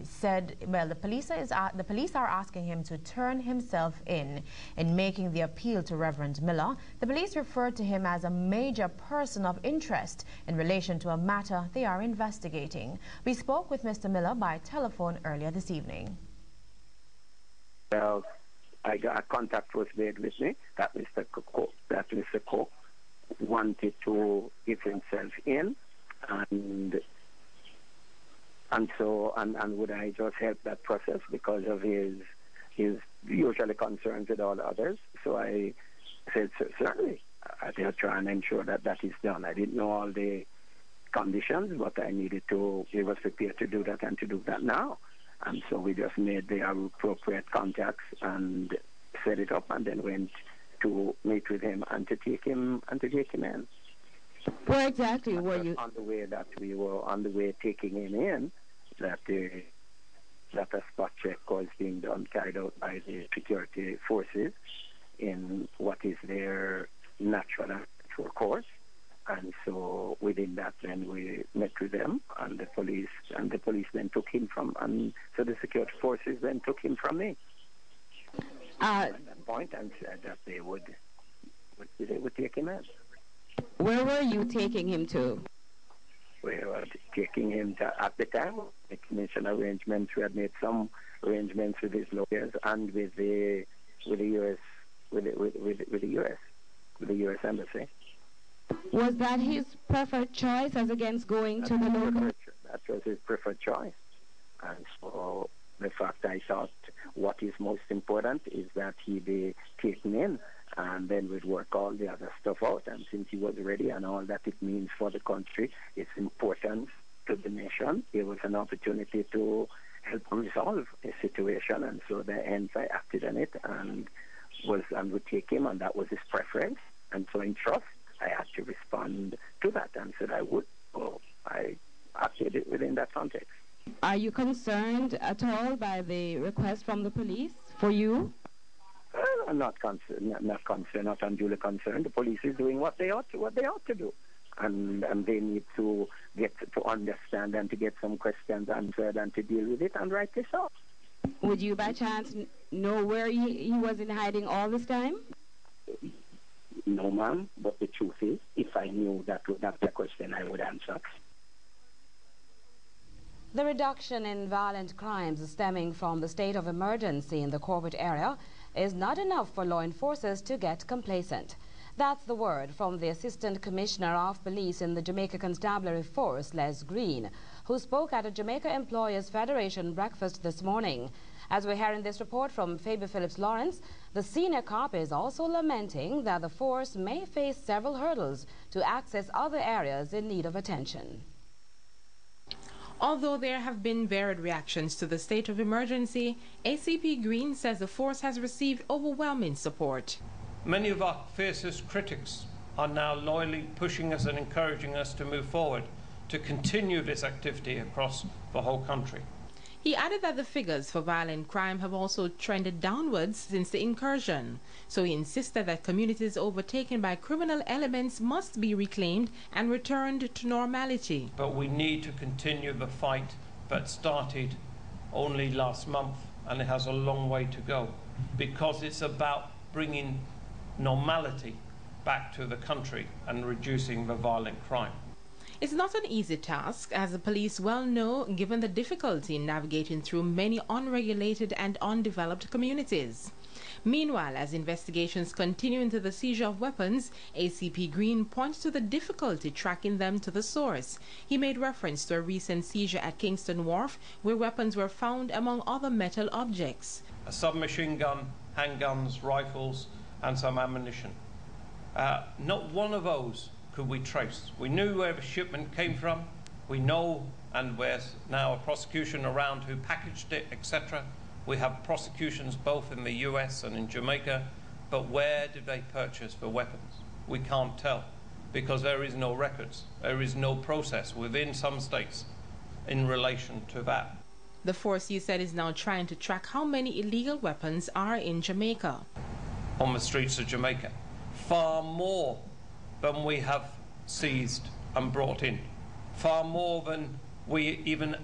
said, well, the police are asking him to turn himself in making the appeal to Reverend Miller. The police referred to him as a major person of interest in relation to a matter they are investigating. We spoke with Mr. Miller by telephone earlier this evening. Well, I got contact was made with me that Mr. Cook wanted to give himself in, and would I just help that process because of his usually concerns with all others. So I said, certainly, I'll try and ensure that that is done. I didn't know all the conditions, but I needed to, he was prepared to do that and to do that now. And so we just made the appropriate contacts and set it up, and then went to meet with him and to take him in. Where exactly were you? On the way that we were on the way taking him in, that a spot check was being done, carried out by the security forces in what is their natural course. And so within that, then we met with them, and the police then took him from, and so the security forces then took him from me at that point, and said that they would take him in. Where were you taking him to? We were taking him to, at the time, making some arrangements. We had made some arrangements with his lawyers and with the U.S. Embassy. Was that his preferred choice as against going to the local? That was his preferred choice. And so the fact I thought what is most important is that he be taken in, and then we'd work all the other stuff out. And since he was ready and all that it means for the country, it's important to the nation. There was an opportunity to help resolve a situation, and so hence I acted on it and would take him, and that was his preference. And so in trust, I had to respond to that and said I would. So I acted it within that context. Are you concerned at all by the request from the police for you? I'm not concerned, not unduly concerned. The police is doing what they ought to do, and they need to get to understand and to get some questions answered and to deal with it and write this up. Would you by chance know where he was in hiding all this time? No, ma'am, but the truth is, if I knew that would not be a question, I would answer. The reduction in violent crimes stemming from the state of emergency in the corporate area is not enough for law enforcers to get complacent. That's the word from the Assistant Commissioner of Police in the Jamaica Constabulary Force, Les Green, who spoke at a Jamaica Employers Federation breakfast this morning. As we hear in this report from Faber Phillips Lawrence, the senior cop is also lamenting that the force may face several hurdles to access other areas in need of attention. Although there have been varied reactions to the state of emergency, ACP Green says the force has received overwhelming support. Many of our fiercest critics are now loyally pushing us and encouraging us to move forward, to continue this activity across the whole country. He added that the figures for violent crime have also trended downwards since the incursion, so he insisted that communities overtaken by criminal elements must be reclaimed and returned to normality. But we need to continue the fight that started only last month, and it has a long way to go, because it's about bringing normality back to the country and reducing the violent crime. It's not an easy task, as the police well know, given the difficulty in navigating through many unregulated and undeveloped communities. Meanwhile, as investigations continue into the seizure of weapons, ACP Green points to the difficulty tracking them to the source. He made reference to a recent seizure at Kingston Wharf, where weapons were found among other metal objects. A submachine gun, handguns, rifles, and some ammunition. Not one of those could we trace. We knew where the shipment came from. We know, and there's now a prosecution around who packaged it, etc. We have prosecutions both in the US and in Jamaica, but where did they purchase the weapons? We can't tell, because there is no records. There is no process within some states in relation to that. The force, he said, is now trying to track how many illegal weapons are in Jamaica. On the streets of Jamaica, far more than we have seized and brought in, far more than we even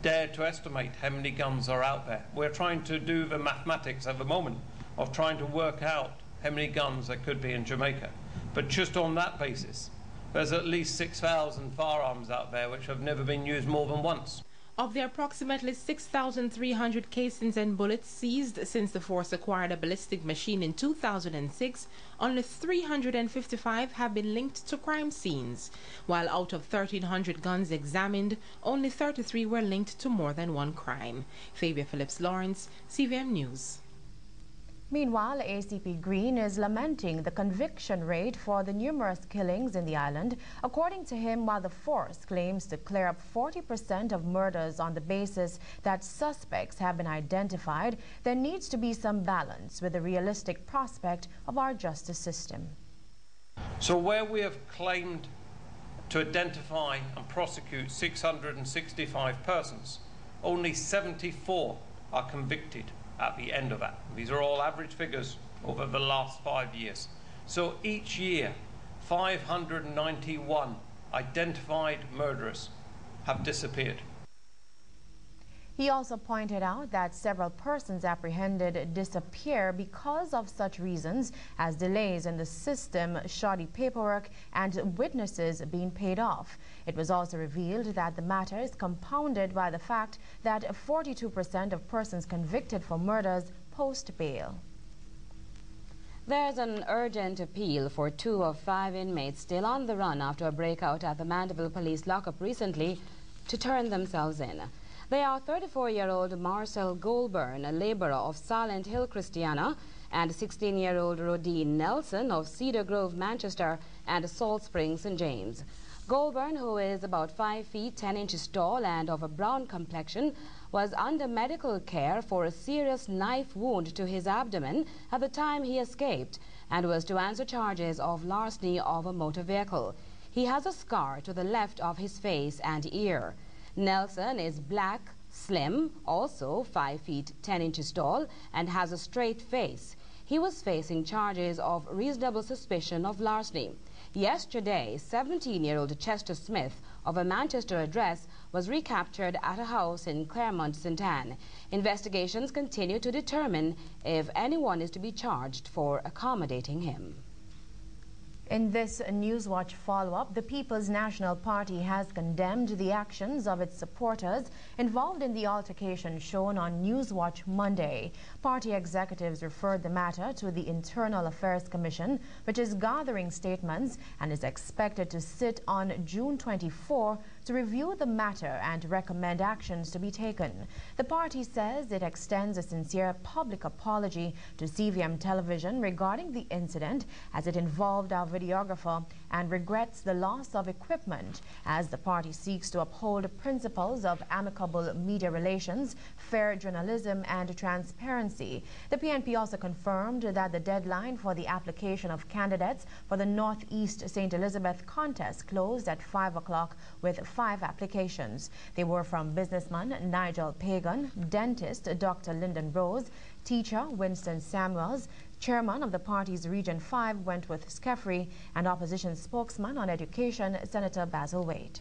dare to estimate how many guns are out there. We're trying to do the mathematics at the moment of trying to work out how many guns there could be in Jamaica. But just on that basis, there's at least 6,000 firearms out there which have never been used more than once. Of the approximately 6,300 casings and bullets seized since the force acquired a ballistic machine in 2006, only 355 have been linked to crime scenes, while out of 1,300 guns examined, only 33 were linked to more than one crime. Fabia Phillips-Lawrence, CVM News. Meanwhile, ACP Green is lamenting the conviction rate for the numerous killings in the island. According to him, while the force claims to clear up 40% of murders on the basis that suspects have been identified, there needs to be some balance with the realistic prospect of our justice system. So where we have claimed to identify and prosecute 665 persons, only 74 are convicted at the end of that. These are all average figures over the last 5 years. So each year, 591 identified murderers have disappeared. He also pointed out that several persons apprehended disappear because of such reasons as delays in the system, shoddy paperwork, and witnesses being paid off. It was also revealed that the matter is compounded by the fact that 42% of persons convicted for murders post bail. There's an urgent appeal for 2 of 5 inmates still on the run after a breakout at the Mandeville police lockup recently to turn themselves in. They are 34-year-old Marcel Goulburn, a laborer of Silent Hill, Christiana, and 16-year-old Rodine Nelson of Cedar Grove, Manchester, and Salt Springs, St. James. Goulburn, who is about 5 feet 10 inches tall and of a brown complexion, was under medical care for a serious knife wound to his abdomen at the time he escaped and was to answer charges of larceny of a motor vehicle. He has a scar to the left of his face and ear. Nelson is black, slim, also 5 feet 10 inches tall, and has a straight face. He was facing charges of reasonable suspicion of larceny. Yesterday, 17-year-old Chester Smith of a Manchester address was recaptured at a house in Claremont, St. Anne. Investigations continue to determine if anyone is to be charged for accommodating him. In this Newswatch follow-up, the People's National Party has condemned the actions of its supporters involved in the altercation shown on Newswatch Monday. Party executives referred the matter to the Internal Affairs Commission, which is gathering statements and is expected to sit on June 24 to review the matter and recommend actions to be taken. The party says it extends a sincere public apology to CVM Television regarding the incident as it involved our videographer and regrets the loss of equipment as the party seeks to uphold principles of amicable media relations, fair journalism and transparency. The PNP also confirmed that the deadline for the application of candidates for the Northeast St. Elizabeth contest closed at 5 o'clock with 5 applications. They were from businessman Nigel Pagan, dentist Dr. Lyndon Rose, teacher Winston Samuels, chairman of the party's Region 5 Wentworth Skeffrey, and opposition spokesman on education Senator Basil Wade.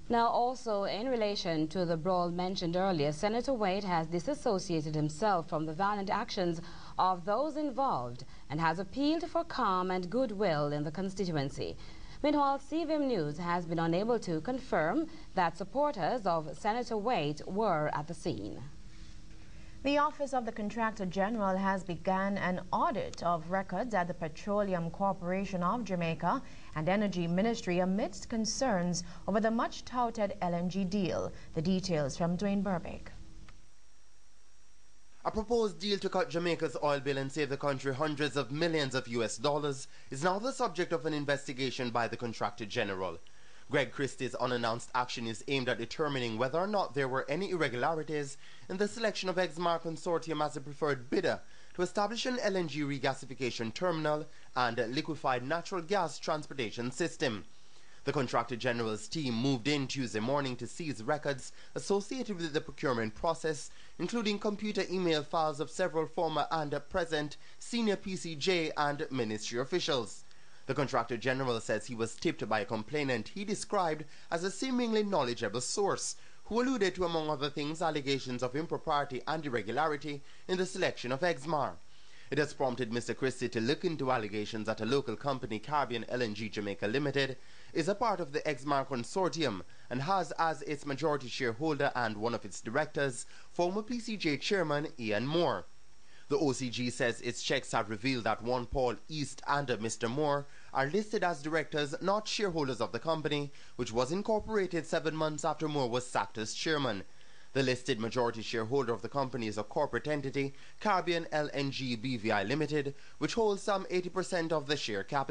Now, also in relation to the brawl mentioned earlier, Senator Wade has disassociated himself from the violent actions of those involved and has appealed for calm and goodwill in the constituency. Meanwhile, CVM News has been unable to confirm that supporters of Senator Wade were at the scene. The Office of the Contractor General has begun an audit of records at the Petroleum Corporation of Jamaica and Energy Ministry amidst concerns over the much-touted LNG deal. The details from Dwayne Burbick. A proposed deal to cut Jamaica's oil bill and save the country hundreds of millions of US dollars is now the subject of an investigation by the Contractor General. Greg Christie's unannounced action is aimed at determining whether or not there were any irregularities in the selection of Exmar Consortium as a preferred bidder to establish an LNG regasification terminal and a liquefied natural gas transportation system. The Contractor General's team moved in Tuesday morning to seize records associated with the procurement process, including computer email files of several former and present senior PCJ and ministry officials. The Contractor General says he was tipped by a complainant he described as a seemingly knowledgeable source, who alluded to, among other things, allegations of impropriety and irregularity in the selection of Exmar. It has prompted Mr. Christie to look into allegations that a local company, Caribbean LNG Jamaica Limited, is a part of the Exmar consortium and has as its majority shareholder and one of its directors, former PCJ chairman Ian Moore. The OCG says its checks have revealed that one Paul East and Mr. Moore are listed as directors, not shareholders of the company, which was incorporated 7 months after Moore was sacked as chairman. The listed majority shareholder of the company is a corporate entity, Caribbean LNG BVI Limited, which holds some 80% of the share capital.